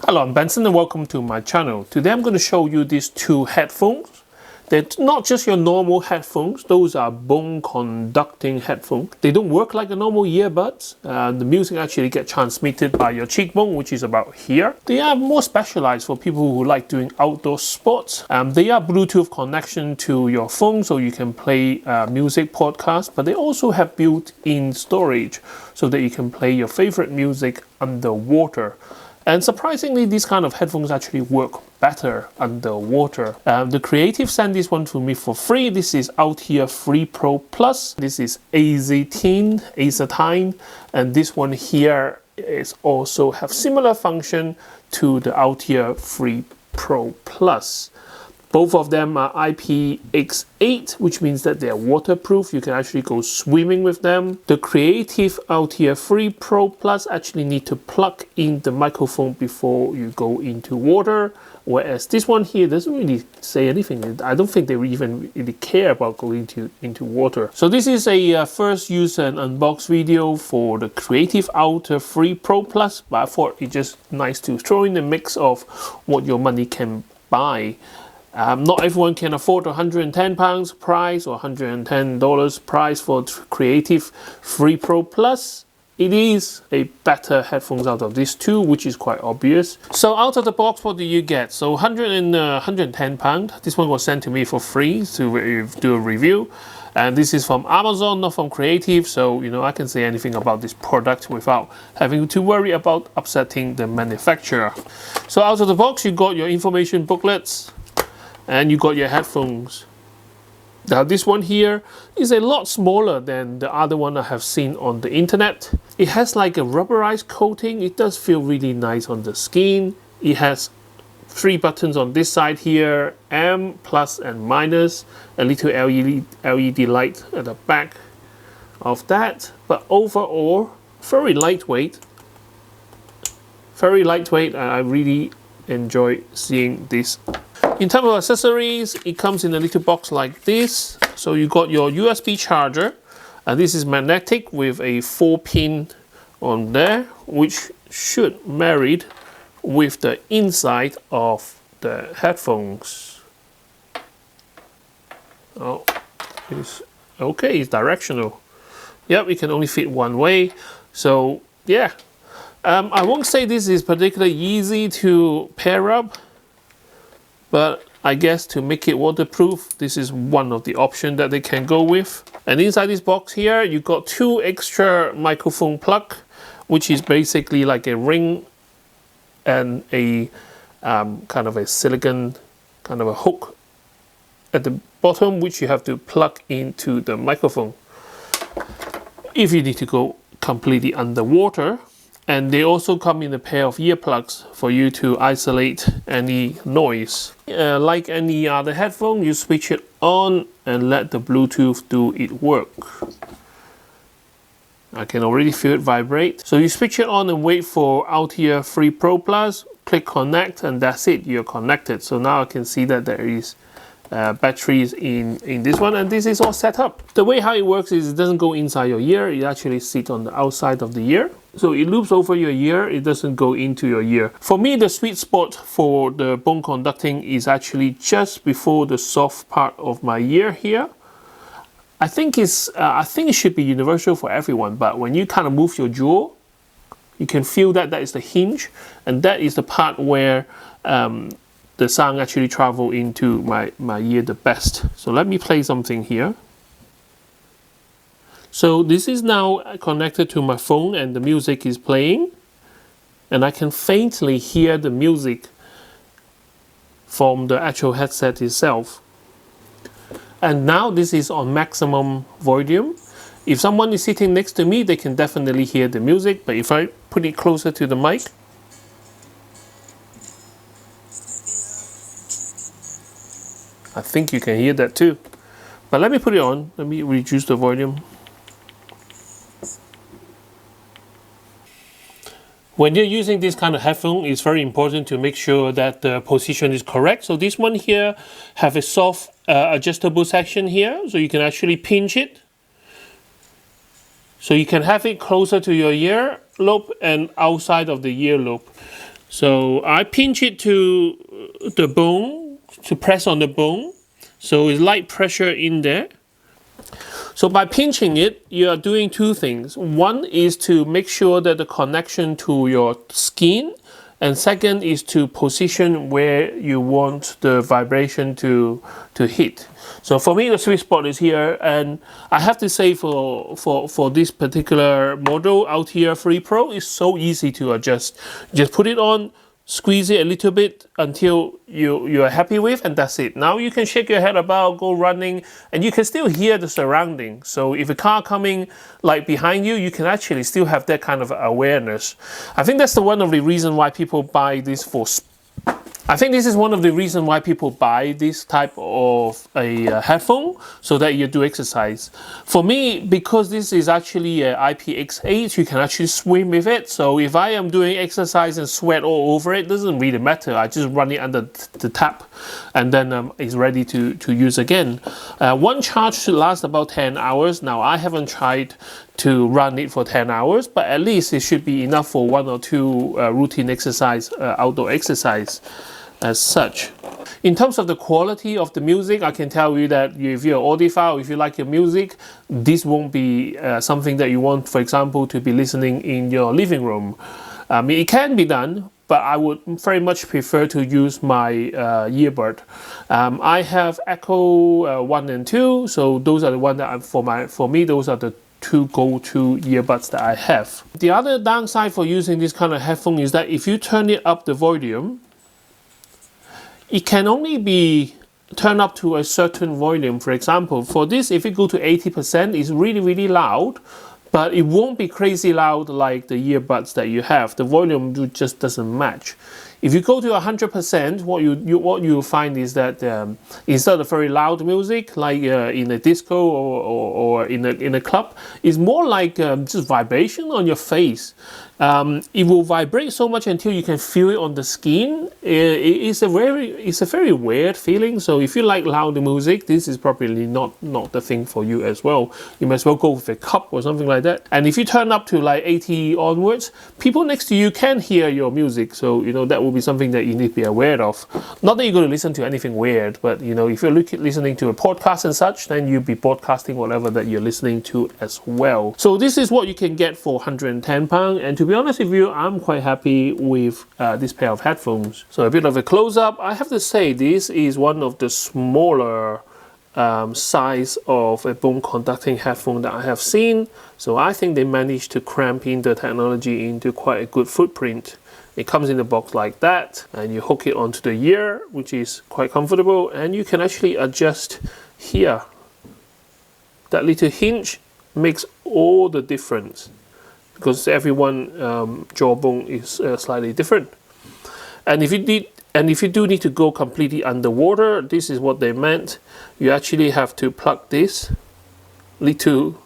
Hello, I'm Benson and welcome to my channel. Today I'm going to show you these two headphones. They're not just your normal headphones, those are bone conducting headphones. They don't work like a normal earbuds. The music actually gets transmitted by your cheekbone, which is about here. They are more specialized for people who like doing outdoor sports. They are Bluetooth connection to your phone, so you can play music podcasts, but they also have built-in storage so that you can play your favorite music underwater. And surprisingly, these kind of headphones actually work better underwater. The Creative sent this one to me for free. This is Outlier Free Pro Plus. This is azatine, and this one here is also have similar function to the Outlier Free Pro Plus. Both of them are IPX8, which means that they are waterproof. You can actually go swimming with them. The Creative Outlier Free Pro Plus actually need to plug in the microphone before you go into water, whereas this one here doesn't really say anything. I don't think they even really care about going into water. So this is a first use and unbox video for the Creative Outlier Free Pro Plus, but I thought it's just nice to throw in the mix of what your money can buy. Not everyone can afford £110 price or $110 price for Creative Free Pro Plus. It is a better headphones out of these two, which is quite obvious. So out of the box, what do you get? So £110. This one was sent to me for free to do a review. And this is from Amazon, not from Creative. So, you know, I can say anything about this product without having to worry about upsetting the manufacturer. So out of the box, you got your information booklets. And you got your headphones. Now this one here is a lot smaller than the other one I have seen on the internet. It has like a rubberized coating. It does feel really nice on the skin. It has 3 buttons on this side here, M, plus and minus, a little LED light at the back of that. But overall, very lightweight. Very lightweight, and I really enjoy seeing this. In terms of accessories, it comes in a little box like this. So you got your USB charger, and this is magnetic with a 4-pin on there, which should married with the inside of the headphones. Oh, it's okay, it's directional. Yep, it can only fit one way. So yeah, I won't say this is particularly easy to pair up, but I guess to make it waterproof, this is one of the options that they can go with. And inside this box here, you got 2 extra microphone plug, which is basically like a ring and a kind of a silicone, kind of a hook at the bottom, which you have to plug into the microphone if you need to go completely underwater. And they also come in a pair of earplugs for you to isolate any noise. Like any other headphone, you switch it on and let the Bluetooth do its work. I can already feel it vibrate. So you switch it on and wait for Outlier Free Pro Plus, click connect, and that's it, you're connected. So now I can see that there is batteries in this one, and this is all set up. The way how it works is it doesn't go inside your ear, it actually sits on the outside of the ear. So it loops over your ear, it doesn't go into your ear. For me, the sweet spot for the bone conducting is actually just before the soft part of my ear here. I think it should be universal for everyone, but when you kind of move your jaw, you can feel that is the hinge, and that is the part where the sound actually travel into my ear the best. So let me play something here. So this is now connected to my phone and the music is playing, and I can faintly hear the music from the actual headset itself. And now this is on maximum volume. If someone is sitting next to me, they can definitely hear the music, but if I put it closer to the mic, I think you can hear that too. But let me put it on. Let me reduce the volume. When you're using this kind of headphone, it's very important to make sure that the position is correct. So this one here have a soft adjustable section here, so you can actually pinch it. So you can have it closer to your ear lobe and outside of the ear lobe. So I pinch it to the bone, to press on the bone. So it's light pressure in there. So by pinching it, you are doing two things. One is to make sure that the connection to your skin, and second is to position where you want the vibration to hit. So for me, the sweet spot is here, and I have to say for this particular model, Outlier 3 Pro, is so easy to adjust. Just put it on, squeeze it a little bit until you are happy with, and that's it. Now you can shake your head about, go running, and you can still hear the surrounding. So if a car coming like behind you, you can actually still have that kind of awareness. I think that's one of the reasons why people buy this for I think this is one of the reasons why people buy this type of a headphone, so that you do exercise. For me, because this is actually a IPX8, you can actually swim with it. So if I am doing exercise and sweat all over it, doesn't really matter. I just run it under the tap, and then it's ready to use again. One charge should last about 10 hours. Now I haven't tried to run it for 10 hours, but at least it should be enough for 1 or 2 routine exercise, outdoor exercise as such. In terms of the quality of the music, I can tell you that if you're an audiophile, if you like your music, this won't be something that you want, for example, to be listening in your living room. It can be done, but I would very much prefer to use my earbud. I have Echo 1 and 2, so those are the ones that for me, those are the 2 go-to earbuds that I have. The other downside for using this kind of headphone is that if you turn it up the volume, it can only be turned up to a certain volume. For example, for this, if it go to 80%, it's really, really loud, but it won't be crazy loud like the earbuds that you have. The volume just doesn't match. If you go to 100%, what you find is that instead of very loud music, like in a disco or in a club, it's more like just vibration on your face. It will vibrate so much until you can feel it on the skin. It's a very weird feeling. So if you like loud music, this is probably not the thing for you as well. You might as well go with a cup or something like that. And if you turn up to like 80 onwards, people next to you can hear your music. So that will be something that you need to be aware of. Not that you're going to listen to anything weird, but if you're listening to a podcast and such, then you'll be broadcasting whatever that you're listening to as well. So this is what you can get for £110, and to be honest with you, I'm quite happy with this pair of headphones. So a bit of a close-up. I have to say this is one of the smaller size of a bone conducting headphone that I have seen. So I think they managed to cramp in the technology into quite a good footprint. It comes in a box like that, and you hook it onto the ear, which is quite comfortable, and you can actually adjust here. That little hinge makes all the difference, because everyone jawbone is slightly different. And if you do need to go completely underwater, this is what they meant. You actually have to plug this little,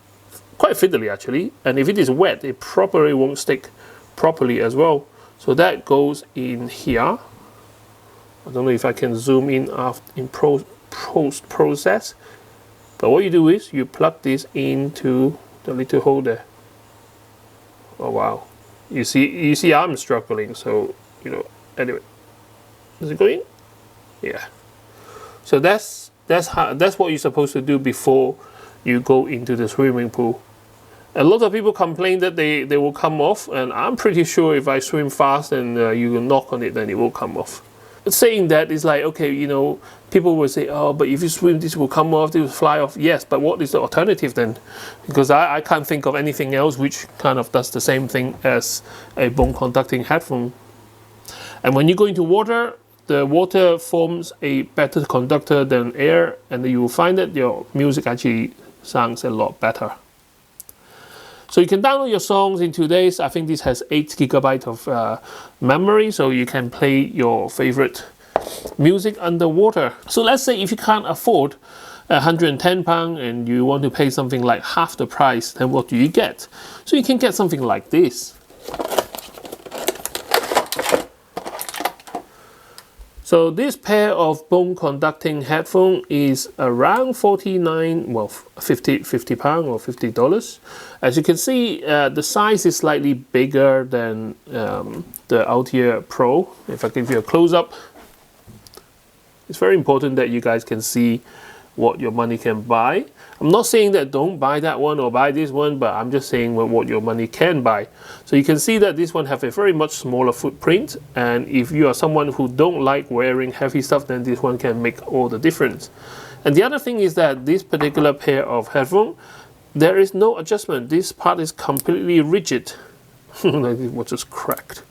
quite fiddly actually, and if it is wet, it probably won't stick properly as well. So that goes in here. I don't know if I can zoom in post process, but what you do is you plug this into the little hole there. Oh wow, you see I'm struggling, so anyway, is it going? Yeah. So that's what you're supposed to do before you go into the swimming pool. A lot of people complain that they will come off, and I'm pretty sure if I swim fast and you knock on it, then it will come off. Saying that is like, okay, people will say, oh, but if you swim, this will come off, this will fly off. Yes, but what is the alternative then? Because I can't think of anything else which kind of does the same thing as a bone conducting headphone. And when you go into water, the water forms a better conductor than air, and you will find that your music actually sounds a lot better. So you can download your songs into this. I think this has 8 GB of memory, so you can play your favorite music underwater. So let's say if you can't afford £110 and you want to pay something like half the price, then what do you get? So you can get something like this. So this pair of bone conducting headphone is around 49, well, 50 pound or $50. As you can see, the size is slightly bigger than the Outlier Pro. If I give you a close-up, it's very important that you guys can see what your money can buy. I'm not saying that don't buy that one or buy this one, but I'm just saying what your money can buy. So you can see that this one have a very much smaller footprint, and if you are someone who don't like wearing heavy stuff, then this one can make all the difference. And the other thing is that this particular pair of headphones, there is no adjustment. This part is completely rigid. It was just cracked.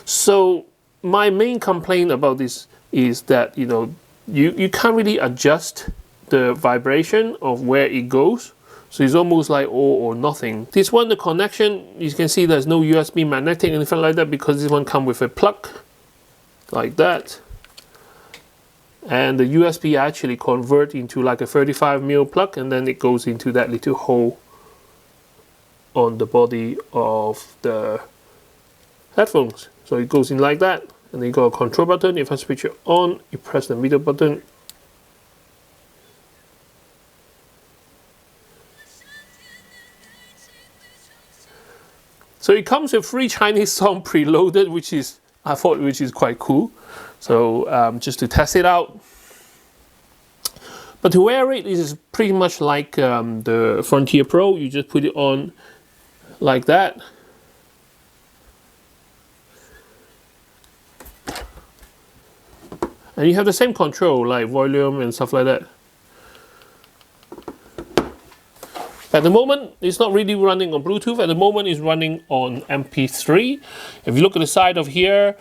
So my main complaint about this is that you can't really adjust the vibration of where it goes, so it's almost like all or nothing. This one, the connection, you can see there's no USB magnetic or anything like that, because this one comes with a plug like that, and the USB actually convert into like a 35mm plug, and then it goes into that little hole on the body of the headphones. So it goes in like that, and then you got a control button. If I switch it on, you press the middle button. So it comes with 3 Chinese songs preloaded, which is quite cool. So just to test it out. But to wear it is pretty much like the Frontier Pro. You just put it on like that. And you have the same control, like volume and stuff like that. At the moment, it's not really running on Bluetooth. At the moment, it's running on MP3. If you look at the side of here,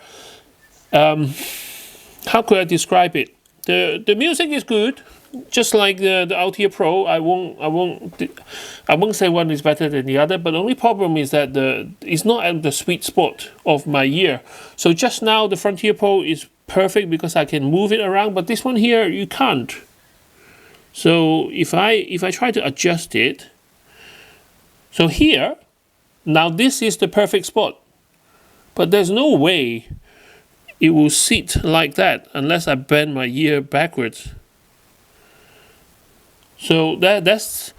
how could I describe it? The music is good, just like the Outlier Pro. I won't say one is better than the other. But the only problem is that it's not at the sweet spot of my ear. So just now, the Frontier Pro is perfect because I can move it around, but this one here you can't. So if I try to adjust it, so here, now this is the perfect spot, but there's no way it will sit like that unless I bend my ear backwards. So that's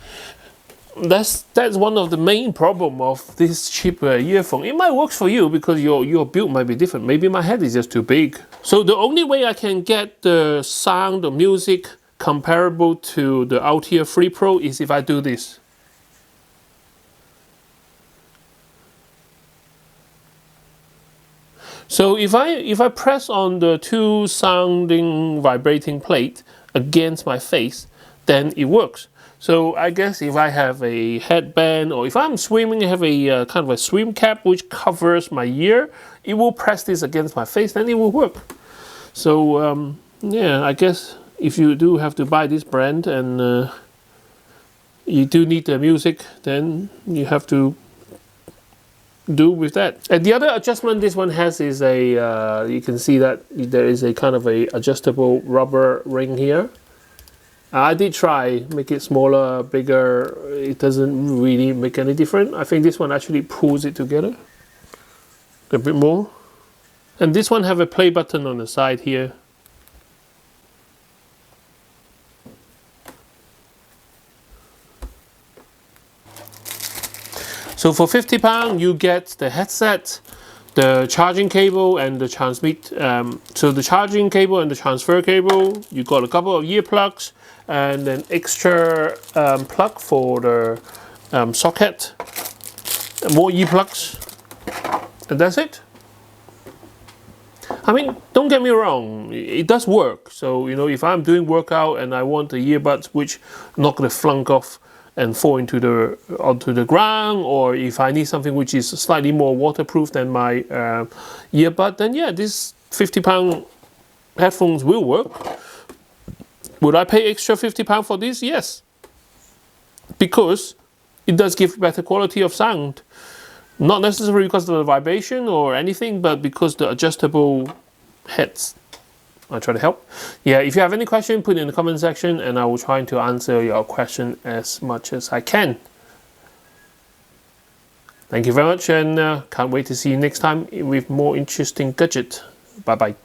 one of the main problem of this cheaper earphone. It might work for you because your build might be different. Maybe my head is just too big. So the only way I can get the sound or music comparable to the Outlier 3 Pro is if I do this. So if I press on the 2 sounding vibrating plate against my face, then it works. So I guess if I have a headband, or if I'm swimming, I have a kind of a swim cap which covers my ear, it will press this against my face, then it will work. So yeah, I guess if you do have to buy this brand and you do need the music, then you have to do with that. And the other adjustment this one has is a you can see that there is a kind of a adjustable rubber ring here. I did try make it smaller, bigger. It doesn't really make any difference. I think this one actually pulls it together a bit more. And this one have a play button on the side here. So for £50 you get the headset, the charging cable and the transmit. So the charging cable and the transfer cable, you got a couple of earplugs and an extra plug for the socket, and more earplugs, and that's it. I mean, don't get me wrong, it does work. So if I'm doing workout and I want the earbuds which are not going to flunk off and fall onto the ground, or if I need something which is slightly more waterproof than my earbud, then yeah, this £50 headphones will work. Would I pay extra £50 for this? Yes, because it does give better quality of sound. Not necessarily because of the vibration or anything, but because the adjustable heads. I try to help. Yeah, if you have any question, put it in the comment section and I will try to answer your question as much as I can. Thank you very much, and can't wait to see you next time with more interesting gadget. Bye bye.